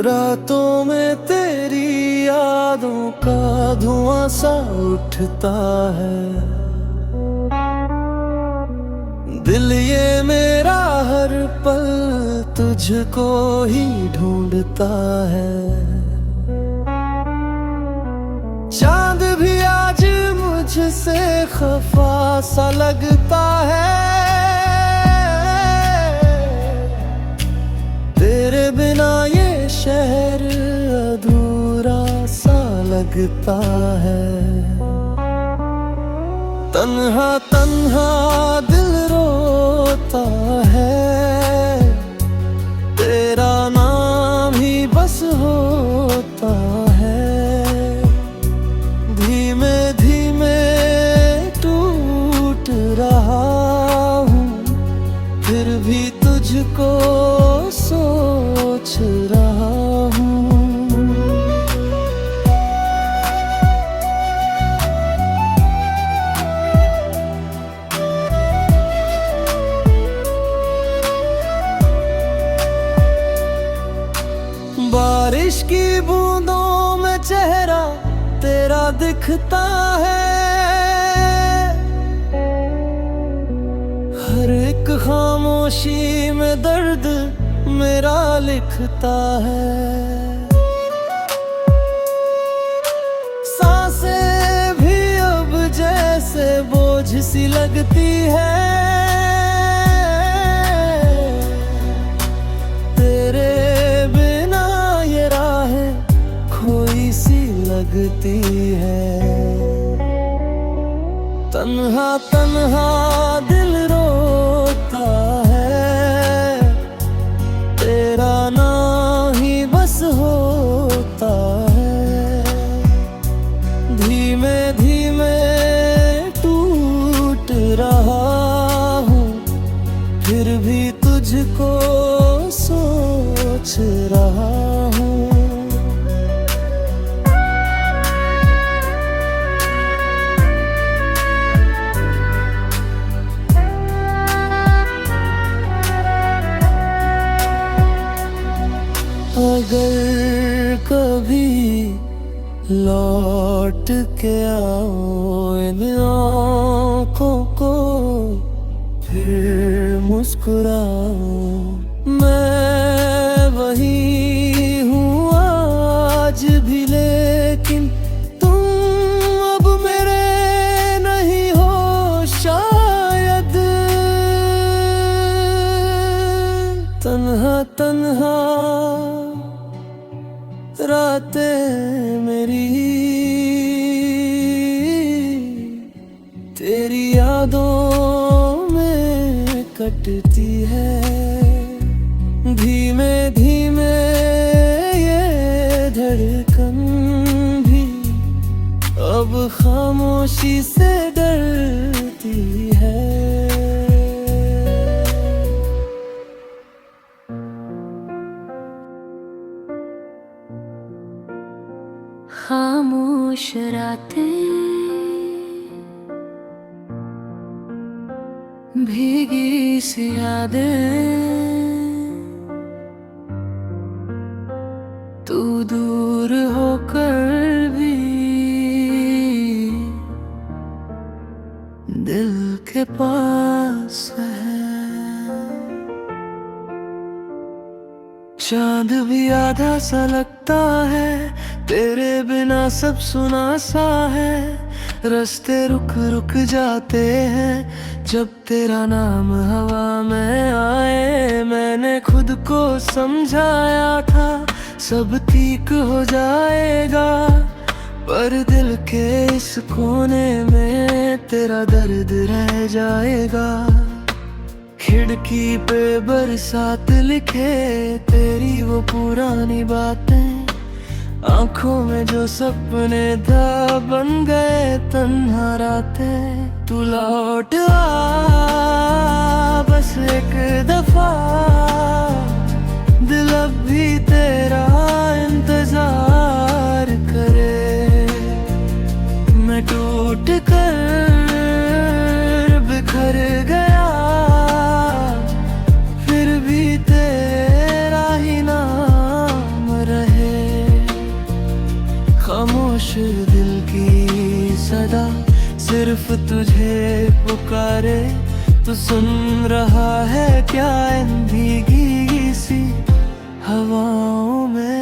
रातों में तेरी यादों का धुआं सा उठता है। दिल ये मेरा हर पल तुझको ही ढूंढता है। चांद भी आज मुझसे खफा सा लगता है। तेरे बिना ये शहर अधूरा सा लगता है। तन्हा तन्हा दिल रोता है। तेरा नाम ही बस होता है। धीमे धीमे टूट रहा हूँ, फिर भी तुझको सोच रहा हूँ। बारिश की बूंदों में चेहरा तेरा दिखता है। हर एक खामोशी में दर्द मेरा लिखता है। सांसें भी अब जैसे बोझ सी लगती है। तेरे बिना ये राहें खोई सी लगती है। तन्हा तन्हा दिल रोता है। तेरा नाम ही बस होता है। धीमे धीमे टूट रहा हूँ, फिर भी तुझको सोच रहा हूँ। अगर कभी लौट के आओ इन आँखों को फिर मुस्कुराओ। मैं वही हूँ आज भी, लेकिन तुम अब मेरे नहीं हो शायद। तन्हा तन्हा रातें मेरी तेरी यादों में कटती है। धीमे धीमे ये धड़कन भी अब खामोशी से डरती है। खामोश रातें, भीगी सी यादें, तू दूर होकर भी दिल के पास है। चांद भी आधा सा लगता है। तेरे बिना सब सुना सा है। रास्ते रुक रुक जाते हैं जब तेरा नाम हवा में आए। मैंने खुद को समझाया था सब ठीक हो जाएगा, पर दिल के इस कोने में तेरा दर्द रह जाएगा। खिड़की पे बरसात लिखे तेरी वो पुरानी बातें। आंखों में जो सपने था बन गए तन्हा रातें। तू लौट आ बस एक दफा, दिल अब भी तेरा इंतजार करे। मैं टूट कर बिखर गया, फिर भी तेरा ही नाम रहे। तुझे पुकारे, तू सुन रहा है क्या इन भीगी सी हवाओं में।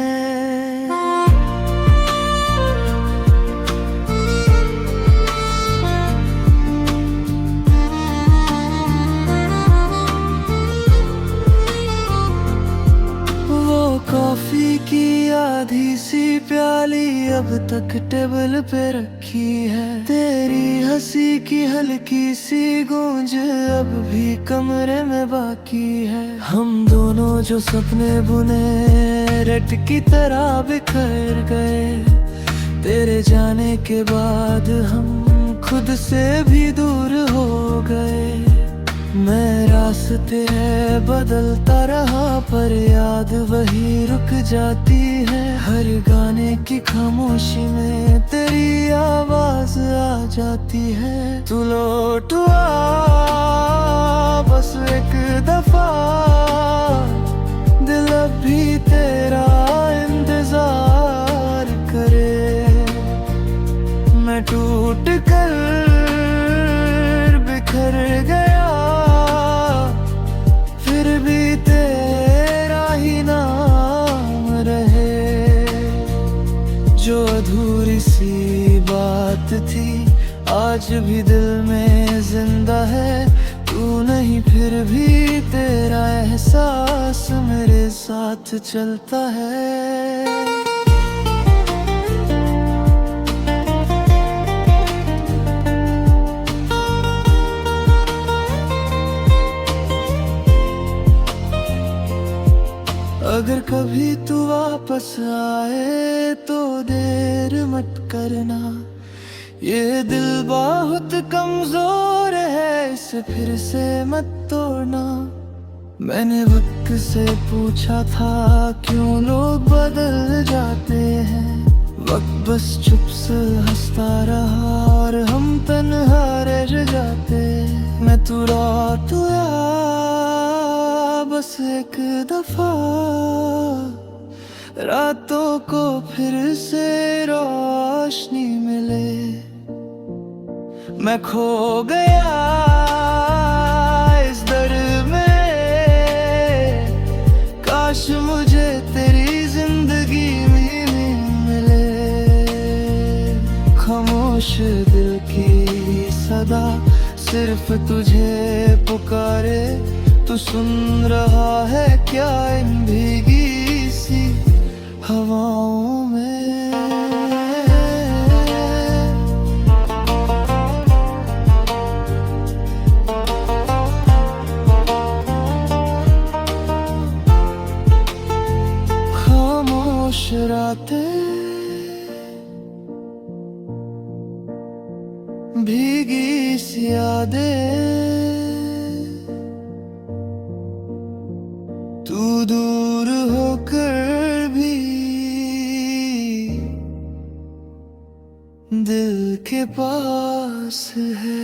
वो कॉफी की आधी सी प्याली अब तक टेबल पे रखी है, तेरी हंसी की हल्की सी गूंज अब भी कमरे में बाकी है। हम दोनों जो सपने बुने रट की तरह बिखर गए, तेरे जाने के बाद हम खुद से भी दूर हो गए। मैं रास्ते बदलता रहा पर याद वही रुक जाती है, हर गाने की खामोशी में तेरी आवाज आ जाती है। तू लौट आ बस एक दफा, दिल अब भी तेरा इंतजार करे। मैं टूट कर बिखर गया, फिर भी तेरा ही नाम रहे। जो अधूरी सी बात थी आज भी दिल में जिंदा है, तू नहीं फिर भी तेरा एहसास मेरे साथ चलता है। अगर कभी तू वापस आए तो देर मत करना, ये दिल बहुत कमजोर है इसे फिर से मत तोड़ना। मैंने वक्त से पूछा था क्यों लोग बदल जाते हैं, वक्त बस चुप से हंसता रहा और हम तन्हा रह जाते। मैं तू लौट आ बस एक दफा, रातों को फिर से रोशनी मिले। मैं खो गया इस दर में, काश मुझे तेरी जिंदगी में मिले। खामोश दिल की सदा सिर्फ तुझे पुकारे, तू सुन रहा है क्या इन भीगी सी हवाओं में। खामोश रातें भीगी सी यादें, तू दूर होकर भी दिल के पास है।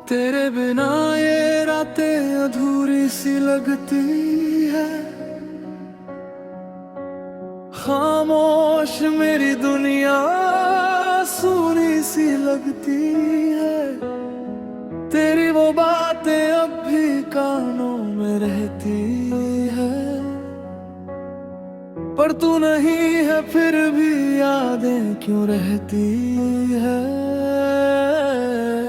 तेरे बिना ये रातें अधूरी सी लगती है, खामोश मेरी दुनिया सूनी सी लगती है। तेरी वो बातें अब भी कानों में रहती है, पर तू नहीं है फिर भी यादें क्यों रहती है।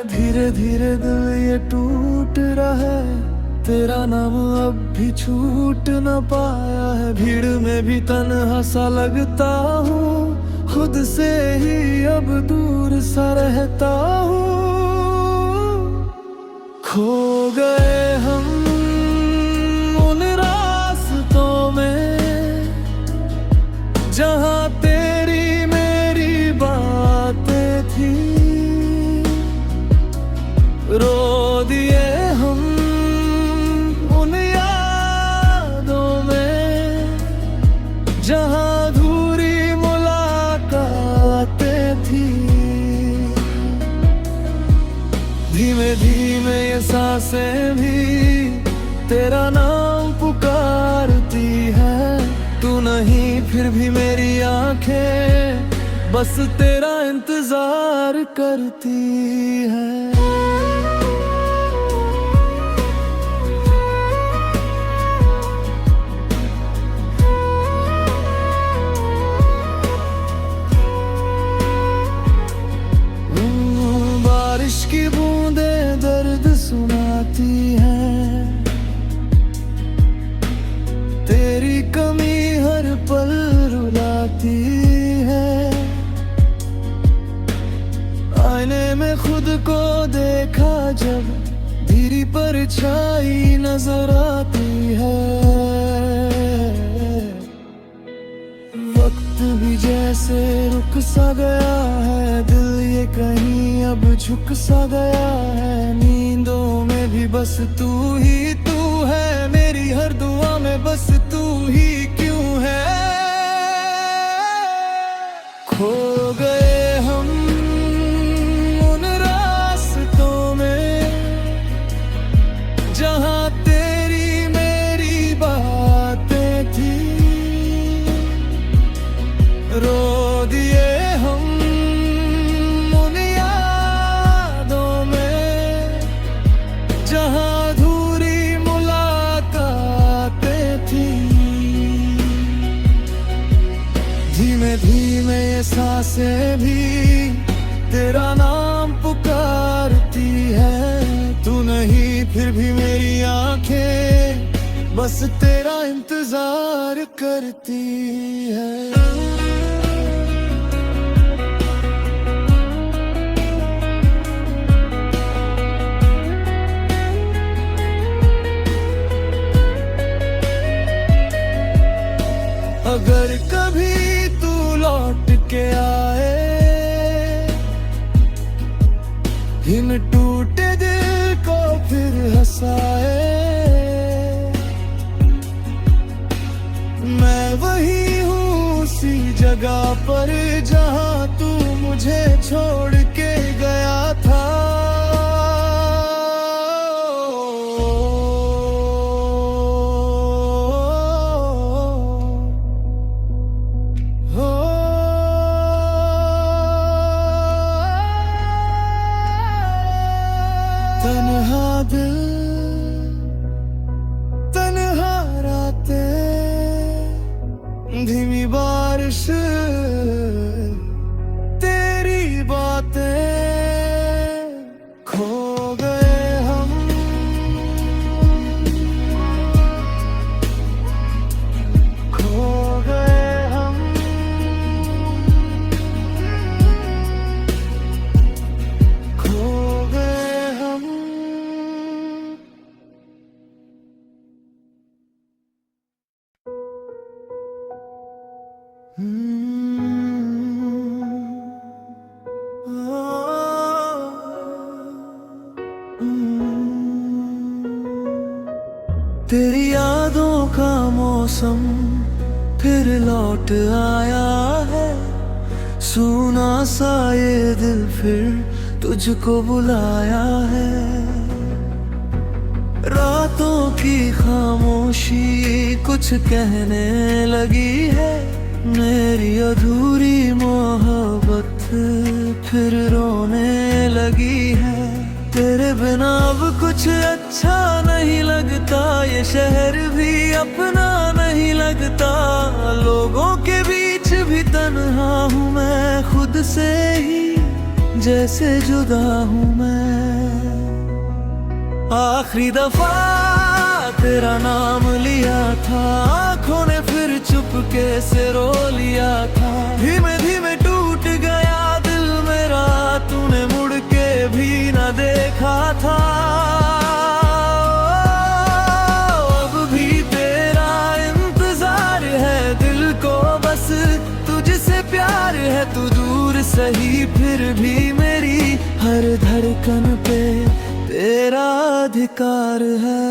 धीरे धीरे दिल ये टूट रहा है, तेरा नाम अब भी छूट न पाया है। भीड़ में भी तन्हा सा लगता हूँ, खुद से ही अब दूर सा रहता हूँ। खो गए हम उन रास्तों में जहाँ तेरी मेरी बातें थी। रो दिए हम उन यादों में जहाँ अधूरी मुलाकातें थी। धीमे धीमे ये सांसें भी तेरा नाम पुकारती है। तू नहीं फिर भी मेरी आंखें बस तेरा इंतजार करती है। बारिश की बूंदें दर्द सुनाती हैं, तेरी कमी हर पल रुलाती है। आईने में खुद को देखा जब धीरी परछाई नजर आती है। वक्त भी जैसे रुक सा गया है, दिल ये कहीं अब झुक सा गया है। नींदों में भी बस तू ही तू है, मेरी हर दुआ में बस तू ही क्यों है। खो गए हम उन रास्तों में जहाँ तेरी मेरी बातें थी। रो दिए हम उन यादों में जहाँ अधूरी मुलाकातें थी। धीमे धीमे ये सांसें भी तेरा नाम पुकारती है। तू नहीं फिर भी मेरी आंखें बस तेरा इंतजार करती है। अगर कभी तू लौट के आए, इन टूटे दिल को फिर हंसाए। मैं वही हूँ उसी जगह पर जहाँ तू मुझे छोड़ के गया था। तन्हा दिल तन्हा रातें, धीमी बारिश तेरी बातें। खो गए हम खो गए हम खो गए हम। तेरी यादों का मौसम फिर लौट आया है। सुना सा ये दिल फिर तुझको बुलाया है। रातों की खामोशी कुछ कहने लगी है। मेरी अधूरी मोहब्बत फिर रोने लगी है। तेरे बिना अब कुछ अच्छा नहीं लगता, ये शहर भी अपना नहीं नहीं लगता, लोगों के बीच भी तन्हा हूँ मैं, खुद से ही जैसे जुदा हूँ मैं। आखिरी दफा तेरा नाम लिया था, आंखों ने फिर चुपके से रो लिया था। धीमे धीमे टूट गया दिल मेरा, तूने मुड़ के भी न देखा था। अब भी तेरा इंतजार है दिल को, बस तुझसे प्यार है। तू दूर सही फिर भी मेरी हर धड़कन पे तेरा अधिकार है।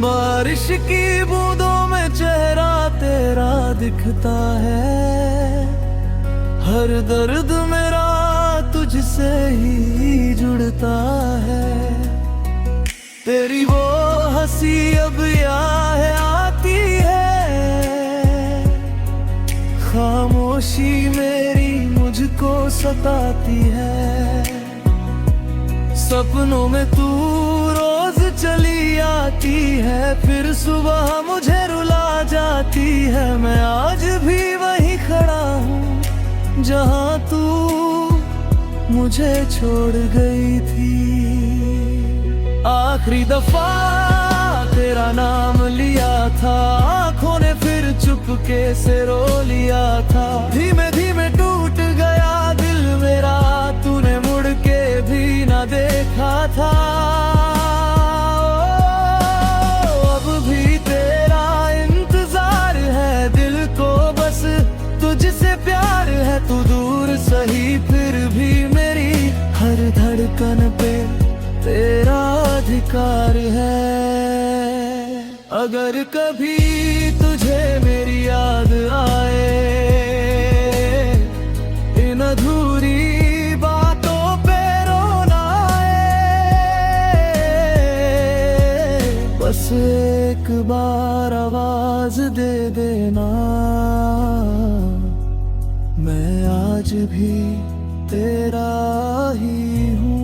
बारिश की बूंदों में चेहरा तेरा दिखता है, हर दर्द मेरा तुझसे ही जुड़ता है। तेरी वो हंसी अब यहाँ है आती है, खामोशी मेरी मुझको सताती है। सपनों में तू रोज चली आती है, फिर सुबह मुझे रुला जाती है। मैं आज भी वहीं खड़ा हूँ जहाँ तू मुझे छोड़ गई थी। आखिरी दफा तेरा नाम लिया था, आंखों ने फिर चुपके से रो लिया था। धीमे धीमे टूट गया दिल मेरा, तूने मुड़ के भी न देखा था। अब भी तेरा इंतजार है दिल को, बस तुझसे प्यार है। तू दूर सही फिर भी मेरी हर धड़कन पे तेरा अधिकार है। अगर कभी तुझे मेरी याद आए, इन अधूरी बातों पे रोना आए, बस एक बार आवाज दे देना, मैं आज भी तेरा ही हूँ।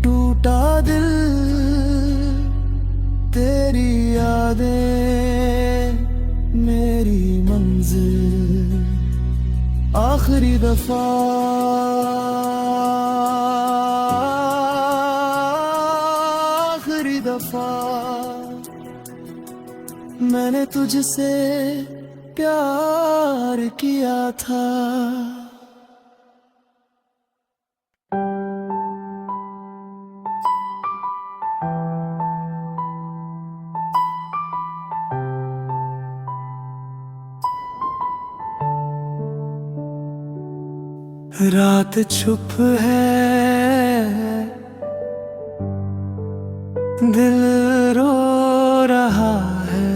टूटा दिल, तेरी यादें मेरी मंजिल। आखिरी दफा आखिरी दफा मैंने तुझसे प्यार किया था। रात चुप है, दिल रो रहा है,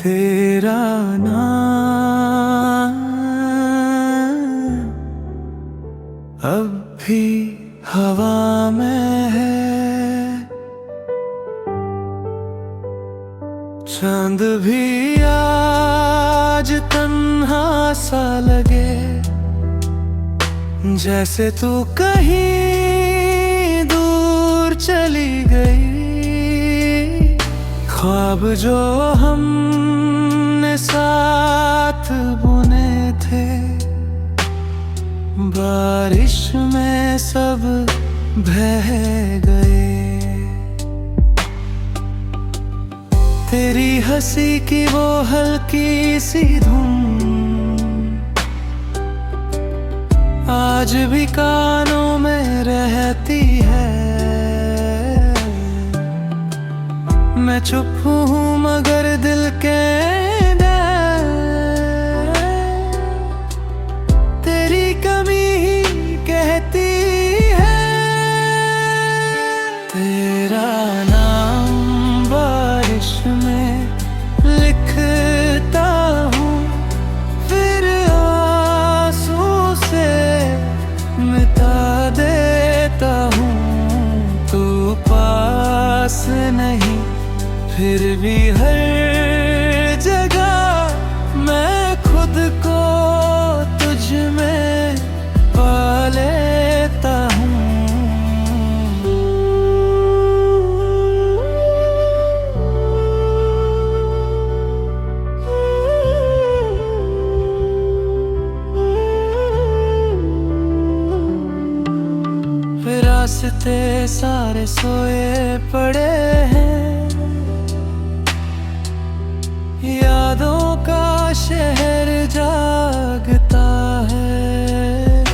तेरा नाम अब भी हवा में है। चांद भी आज तन्हा सा लगे, जैसे तू कहीं दूर चली गई। ख्वाब जो हमने साथ बुने थे, बारिश में सब बह गए। तेरी हंसी की वो हल्की सी धुन आज भी कानों में रहती है। मैं चुप हूँ मगर दिल के अंदर तेरी कमी ही कहती है। रास्ते सारे सोए पड़े हैं, यादों का शहर जागता है।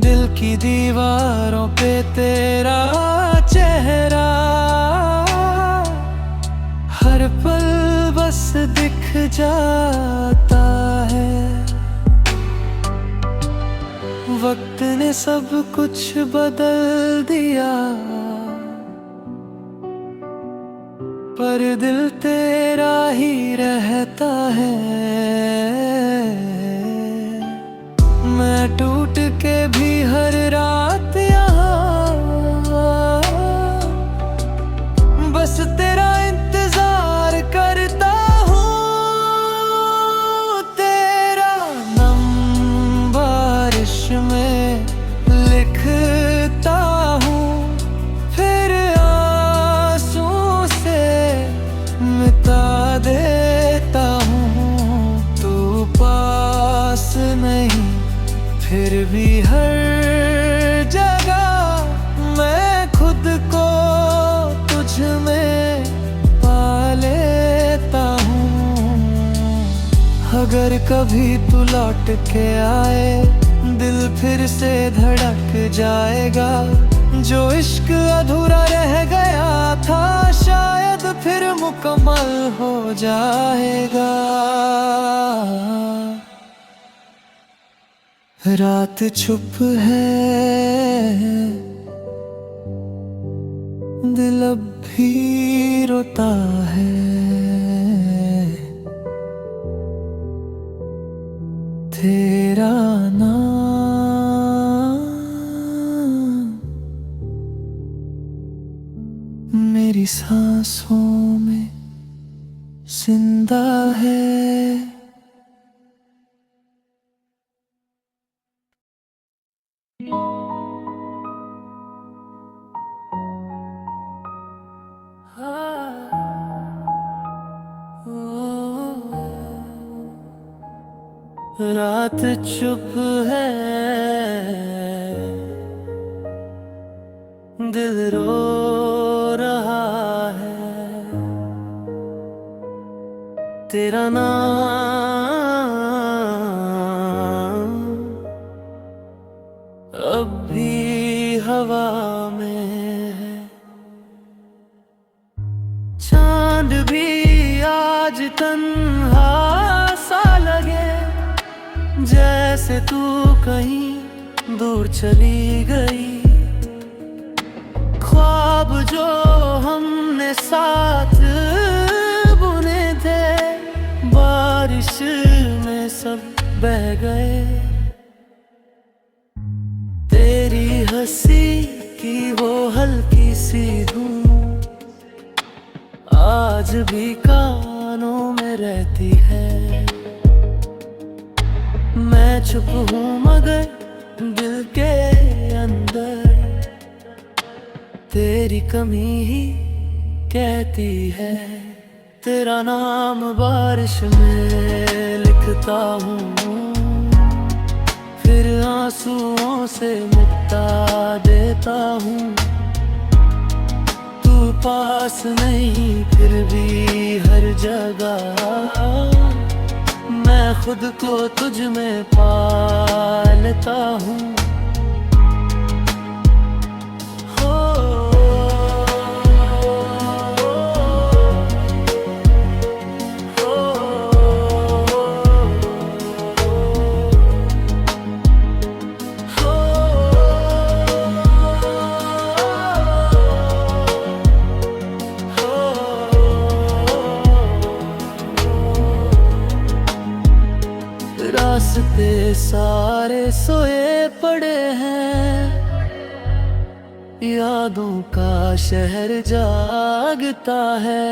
दिल की दीवारों पे तेरा चेहरा हर पल बस दिख जाता है। वक्त ने सब कुछ बदल दिया, पर दिल तेरा ही रहता है। मैं टूट के भी हर रात यहाँ बस तेरा इंतजार करता हूँ। तेरा नाम बारिश में लिखता हूँ, फिर आंसू से मिटा देता हूँ। तू पास नहीं फिर भी हर जगह मैं खुद को तुझ में पा लेता हूँ। अगर कभी तू लौट के आए, दिल फिर से धड़क जाएगा। जो इश्क अधूरा रह गया था शायद फिर मुकम्मल हो जाएगा। रात चुप है, दिल अब भी रोता है। तेरा नाम मेरी सांसों में जिंदा है। रात चुप है, दिल रो रहा है। तेरा नाम अब भी हवा में है। चांद भी आज तन्हा सा लगे, जैसे तू कहीं दूर चली गई। ख्वाब जो हमने साथ बुने थे बारिश में सब बह गए। तेरी हंसी की वो हल्की सी धूम आज भी कानों में रहती है। मैं चुप हूँ मगर दिल के अंदर तेरी कमी ही कहती है। तेरा नाम बारिश में लिखता हूँ, फिर आंसुओं से मिटा देता हूँ। तू पास नहीं फिर भी हर जगह मैं खुद को तुझ में पालता हूँ। रास्ते सारे सोए पड़े हैं, यादों का शहर जागता है।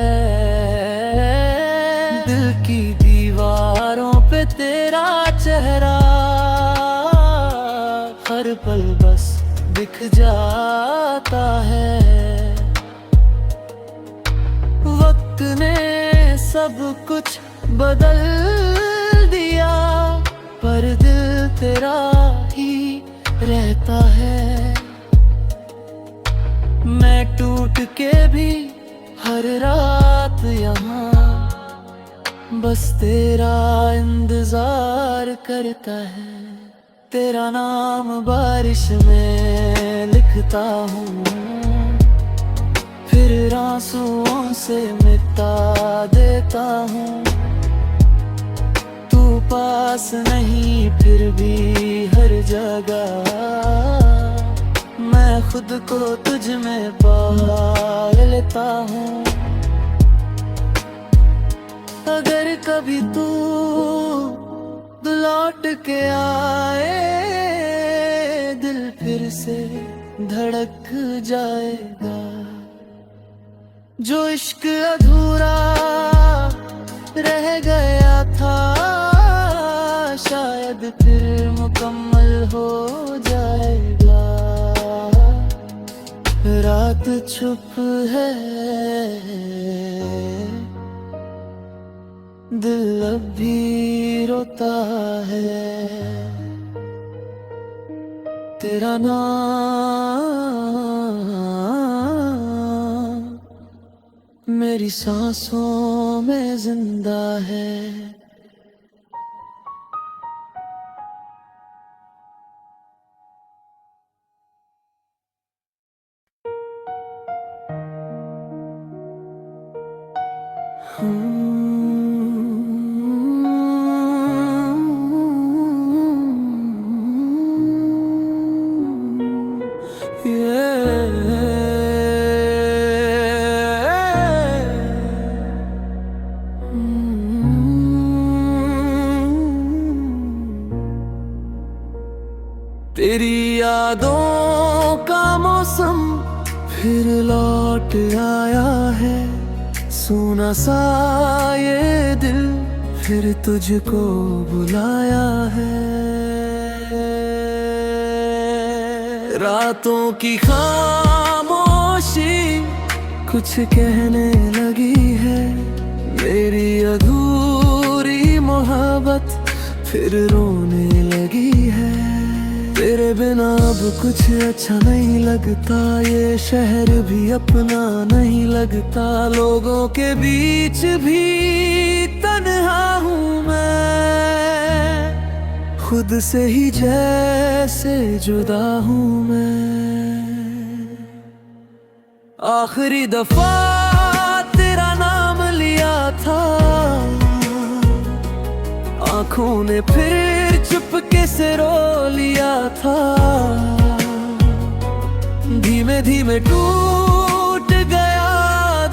दिल की दीवारों पे तेरा चेहरा हर पल बस दिख जाता है। वक्त ने सब कुछ बदल दिया, पर दिल तेरा ही रहता है। के भी हर रात यहाँ बस तेरा इंतजार करता है। तेरा नाम बारिश में लिखता हूँ, फिर आंसुओं से मिटा देता हूँ। तू पास नहीं फिर भी हर जगह मैं खुद को तुझ में पा लेता हूँ। अगर कभी तू लौट के आए दिल फिर से धड़क जाएगा। जो इश्क अधूरा रह गया था शायद फिर मुकम्मल हो जाएगा। रात छुप है दिल अब भी रोता है। तेरा नाम मेरी सांसों में जिंदा है। तेरी यादों का मौसम फिर लौट आया है। सुना सा ये दिल फिर तुझको बुलाया है। रातों की खामोशी कुछ कहने लगी है। मेरी अधूरी मोहब्बत फिर रोने लगी है। तेरे बिना अब कुछ अच्छा नहीं लगता, ये शहर भी अपना नहीं लगता। लोगों के बीच भी तन्हा हूँ मैं, खुद से ही जैसे जुदा हूँ मैं। आखिरी दफा तेरा नाम लिया था, आंखों ने फिर चुपके से रो लिया था। धीमे धीमे टूट गया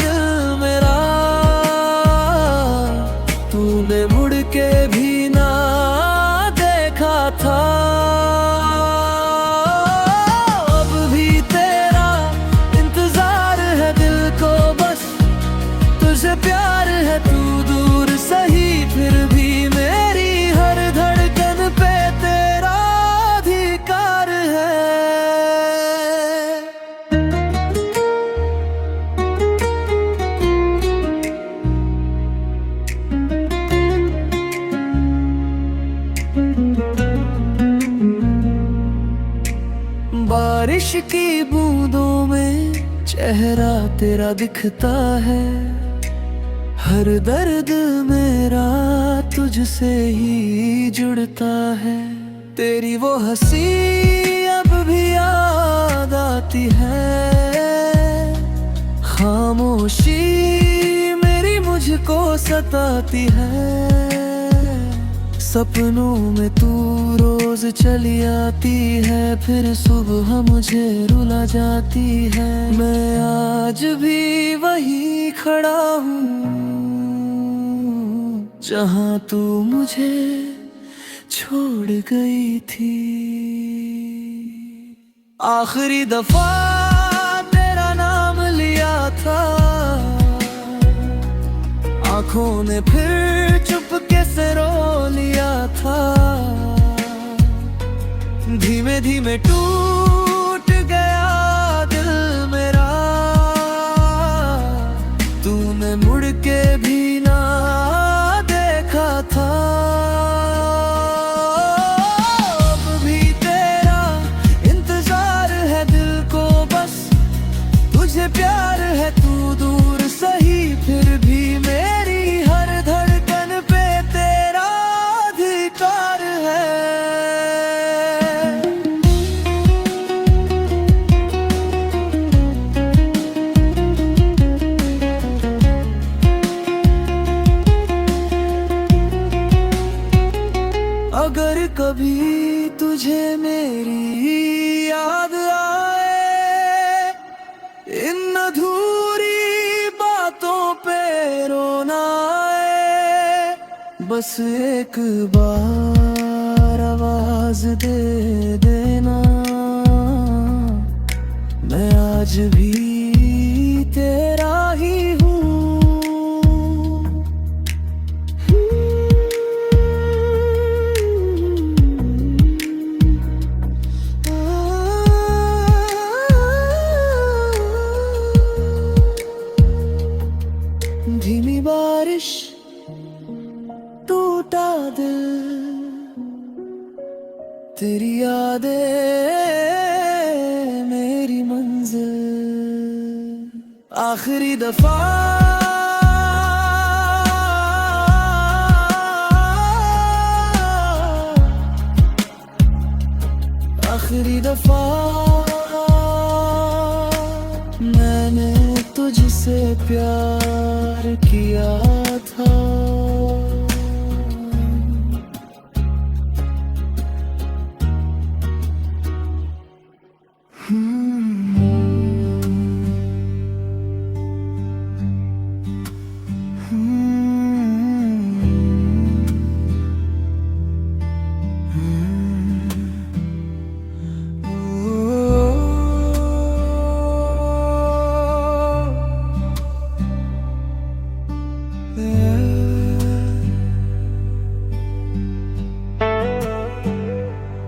दिल मेरा, तूने मुड़ के भी ना देखा था। अब भी तेरा इंतजार है दिल को, बस तुझे प्यार है। तू दूर सही फिर भी मेरी हर धड़कन पे तेरा अधिकार है। बारिश की बूंदों में चेहरा तेरा दिखता है। हर दर्द मेरा तुझसे ही जुड़ता है। तेरी वो हंसी अब भी याद आती है। खामोशी मेरी मुझको सताती है। सपनों में तू रोज चली आती है, फिर सुबह मुझे रुला जाती है। मैं आज भी वही खड़ा हूँ जहाँ तू मुझे छोड़ गई थी। आखिरी दफा तेरा नाम लिया था, आंखों ने फिर चुपके से रो लिया था। धीमे धीमे टूट गया दिल मेरा, तूने मुड़ के भी ना देखा था। अब भी तेरा इंतजार है दिल को, बस तुझे प्यार है। अगर कभी तुझे मेरी याद आए, इन अधूरी बातों पे रोना आए, बस एक बार आवाज दे देना, मैं आज भी तेरा ही हूँ। धीमी बारिश, टूटा दिल, तेरी यादें मेरी मंजिल। आखिरी दफा आखिरी दफा मैंने तुझसे प्यार किया था।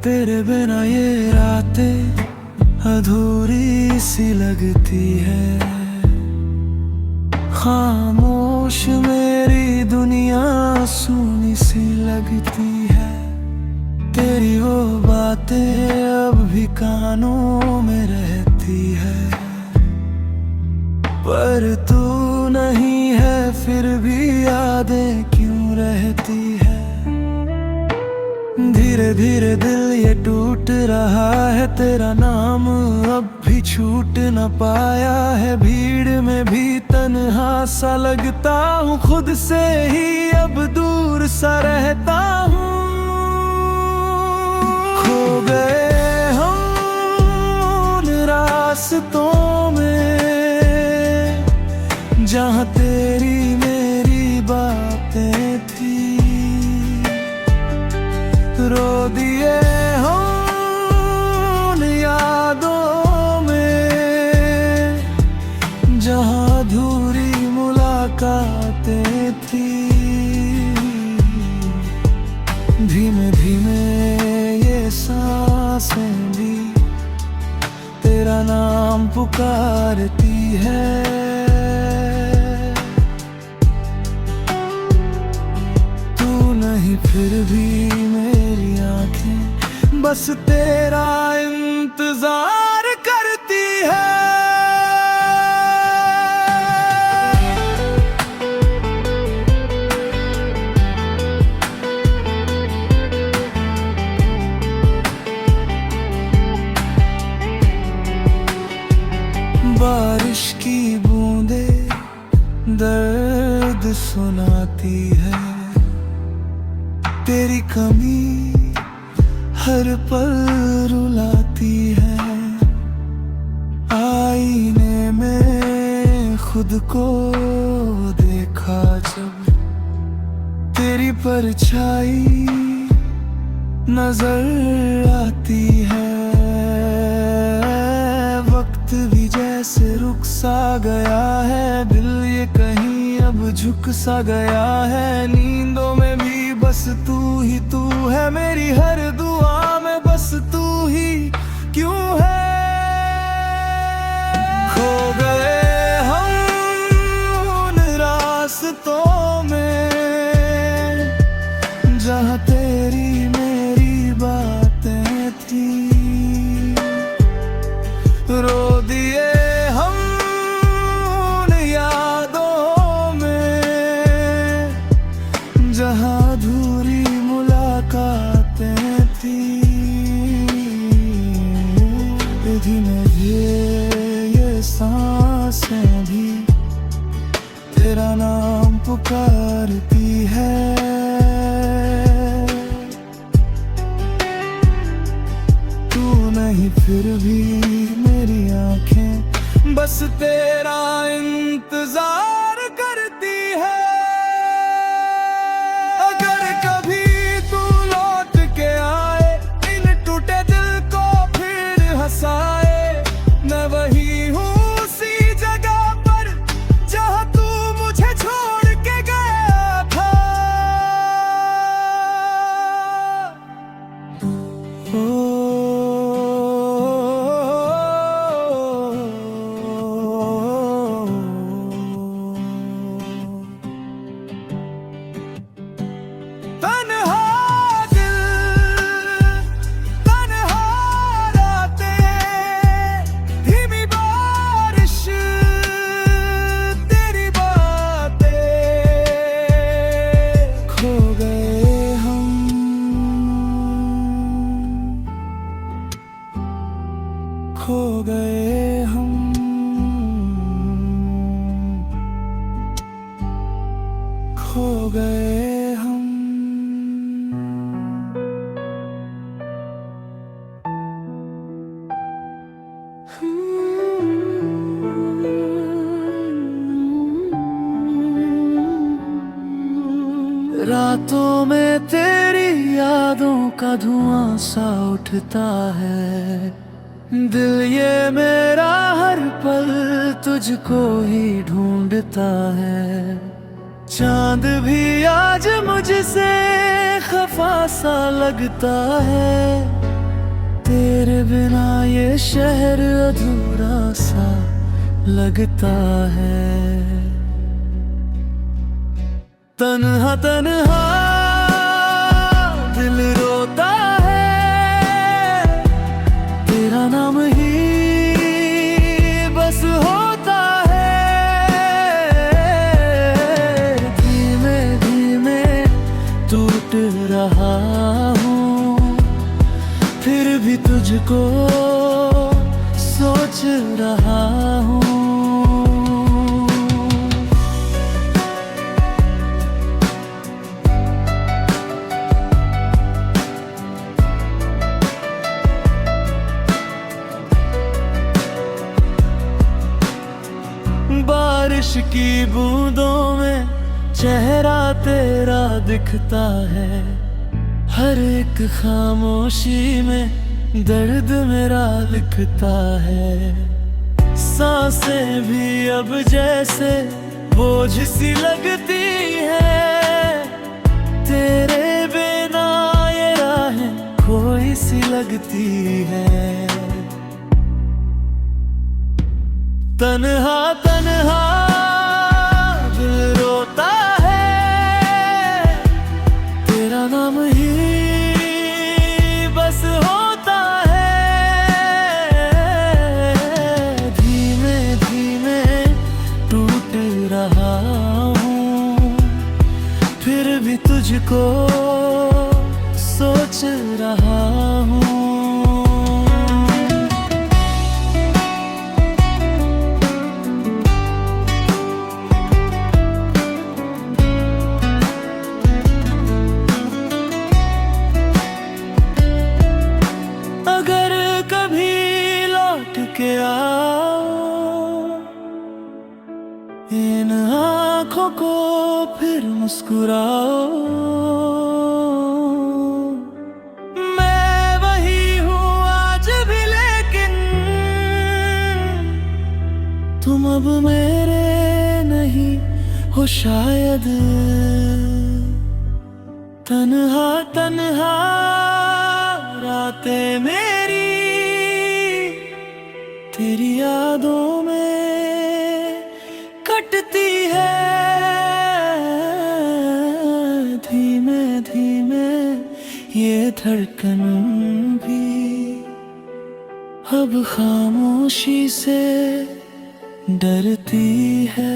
तेरे बिना ये रातें अधूरी सी लगती है, खामोश मेरी दुनिया सूनी सी लगती है। तेरी वो बातें अब भी कानों में रहती है, पर तू नहीं है फिर भी यादें क्यों रहती है। धीरे धीरे दिल ये टूट रहा है, तेरा नाम अब भी छूट न पाया है। भीड़ में भी तन्हा सा लगता हूँ, खुद से ही अब दूर सा रहता हूँ। खो गए हम उन रास्तों में, जहाँ तेरी मेरी बातें थी। रो दिए हम उन यादों में, जहाँ अधूरी मुलाकातें थी। धीमे धीमे ये सांसें भी तेरा नाम पुकारती है। तू नहीं फिर भी मेरी आंखें बस तेरा इंतजार करती है। बारिश की बूंदें दर्द सुनाती है, तेरी कमी हर पल रुलाती है। आईने में खुद को देखा जब, तेरी परछाई नजर आती है। वक्त भी जैसे रुक सा गया है, दिल ये कहीं अब झुक सा गया है। नींदों में भी बस तू ही तू है, मेरी हर दुआ में बस तू ही क्यों है। खो गए हम उन रास्तों में, जहाँ तेरी मेरी बातें थी। रो दिए हम उन यादों में, जहाँ अधूरी मुलाकातें थी। धीमे धीरे ये सांसें भी तेरा नाम पुकारती है। तेरा इंतजार करती है। अगर कभी तू लौट के आए, इन टूटे दिल को फिर हंसाए। मैं वही हूँ उसी जगह पर जहाँ तू मुझे छोड़ के गया था। तन्हा दिल, तन्हा रातें, धीमी बारिश, तेरी बातें, खो गए हम, खो गए हम, खो गए हम। रातों में तेरी यादों का धुआं सा उठता है। दिल ये मेरा हर पल तुझको ही ढूंढता है। चांद भी आज मुझसे खफा सा लगता है। तेरे बिना ये शहर अधूरा सा लगता है। तन्हा तन्हा दिल रोता है। तेरा नाम ही बस होता है। धीमे धीमे टूट रहा हूँ, फिर भी तुझको सोच रहा हूँ। बारिश की बूंदों में चेहरा तेरा दिखता है। हर एक खामोशी में दर्द मेरा लिखता है। सांसें भी अब जैसे बोझ सी लगती है। तेरे बिना ये राहें खोई सी लगती है। तन्हा तन्हा दिल रोता है। तेरा नाम ही बस होता है। धीमे धीमे टूट रहा हूँ, फिर भी तुझको सोच रहा हूँ। के आओ, इन आँखों को फिर मुस्कुराओ। मैं वही हूँ आज भी, लेकिन तुम अब मेरे नहीं हो शायद। तन्हा तन्हा रातें मेरी तेरी यादों में कटती है। धीमे धीमे ये धड़कन भी अब खामोशी से डरती है।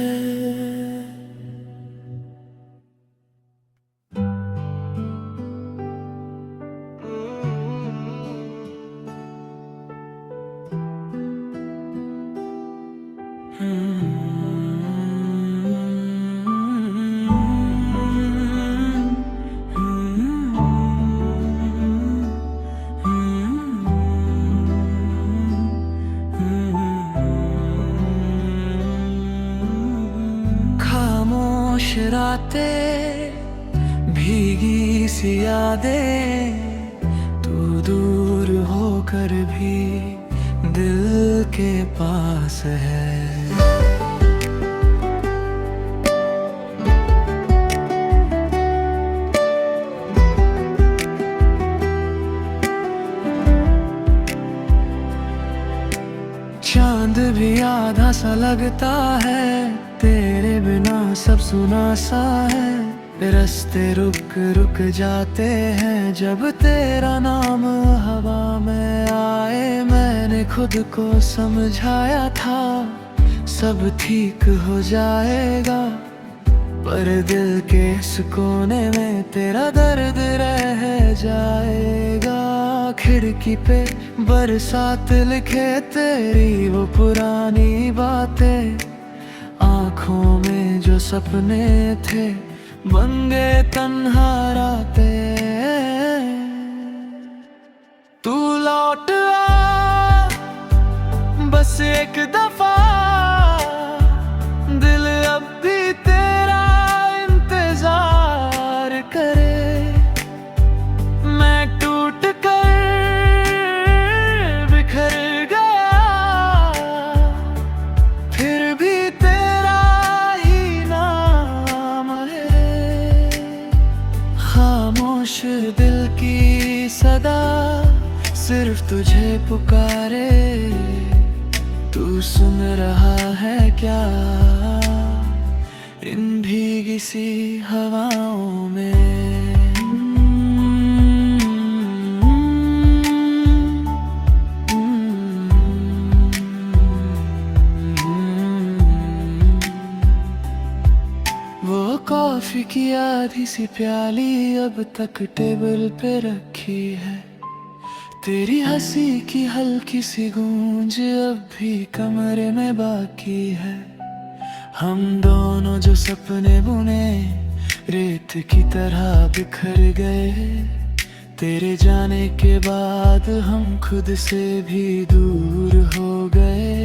बातें, भीगी सी यादें, तू दूर होकर भी दिल के पास है। चांद भी आधा सा लगता है, तेरे बिना सब सुना सा है। रास्ते रुक रुक जाते हैं जब तेरा नाम हवा में आए। मैंने खुद को समझाया था सब ठीक हो जाएगा, पर दिल के इस कोने में तेरा दर्द रह जाएगा। खिड़की पे बरसात लिखे तेरी वो पुरानी बातें, आँखों में जो सपने थे बन गए तन्हा रातें। तू लौट आ बस एक दफा, दिल अब भी तेरा इंतजार करे। मैं टूट कर बिखर गया, फिर भी तेरा ही नाम है। खामोश दिल की सदा सिर्फ तुझे पुकारे, तू सुन रहा है क्या इन भीगी सी हवाओं में। वो कॉफी की आधी सी प्याली अब तक टेबल पे रखी है, तेरी हंसी की हल्की सी गूंज अब भी कमरे में बाकी है। हम दोनों जो सपने बुने रेत की तरह बिखर गए, तेरे जाने के बाद हम खुद से भी दूर हो गए।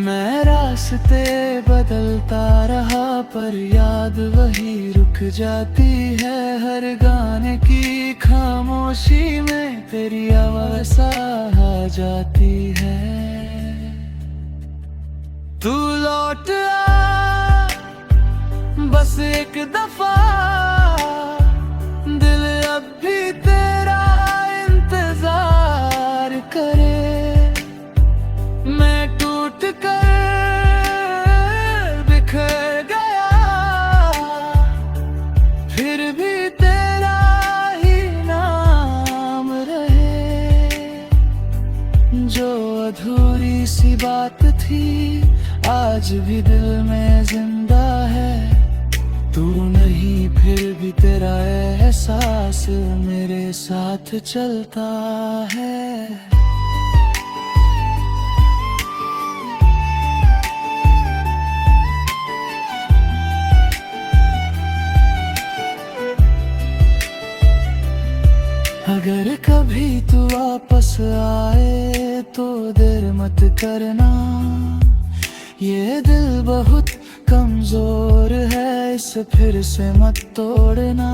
मैं रास्ते बदलता रहा पर याद वही रुक जाती है। हर गाने की खामोशी में तेरी आवाज़ आ जाती है। तू लौट आ बस एक दफा, दिल अब भी तेरा इंतजार करे। मैं टूट कर बिखर गया, फिर भी तेरा ही नाम रहे। जो अधूरी सी बात थी आज भी दिल में जिंदा है। तू नहीं फिर भी तेरा एहसास मेरे साथ चलता है। अगर कभी तू वापस आए तो देर मत करना, ये दिल बहुत कमजोर है इसे फिर से मत तोड़ना।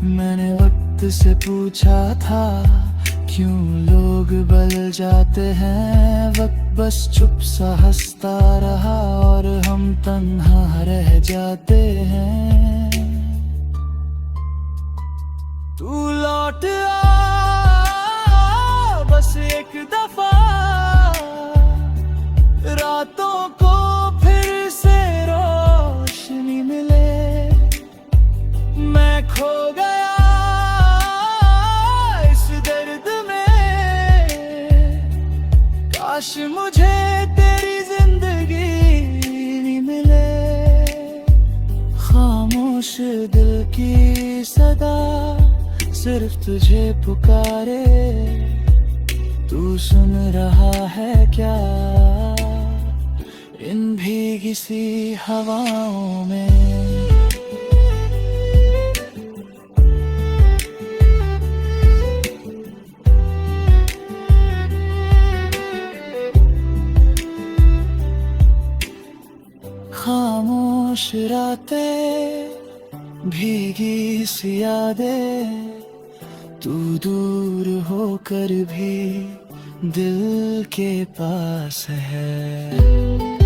मैंने वक्त से पूछा था क्यों लोग बदल जाते हैं, वक्त बस चुप सा हंसता रहा और हम तन्हा रह जाते हैं। तू लौट आ बस एक दफा, रातों को फिर से रोशनी मिले। मैं खो गया इस दर्द में, काश मुझे तेरी जिंदगी भी मिले। खामोश दिल की सदा सिर्फ तुझे पुकारे, तू सुन रहा है क्या इन भीगी सी हवाओं में। खामोश रातें भीगी सी यादें, तू दूर होकर भी दिल के पास है।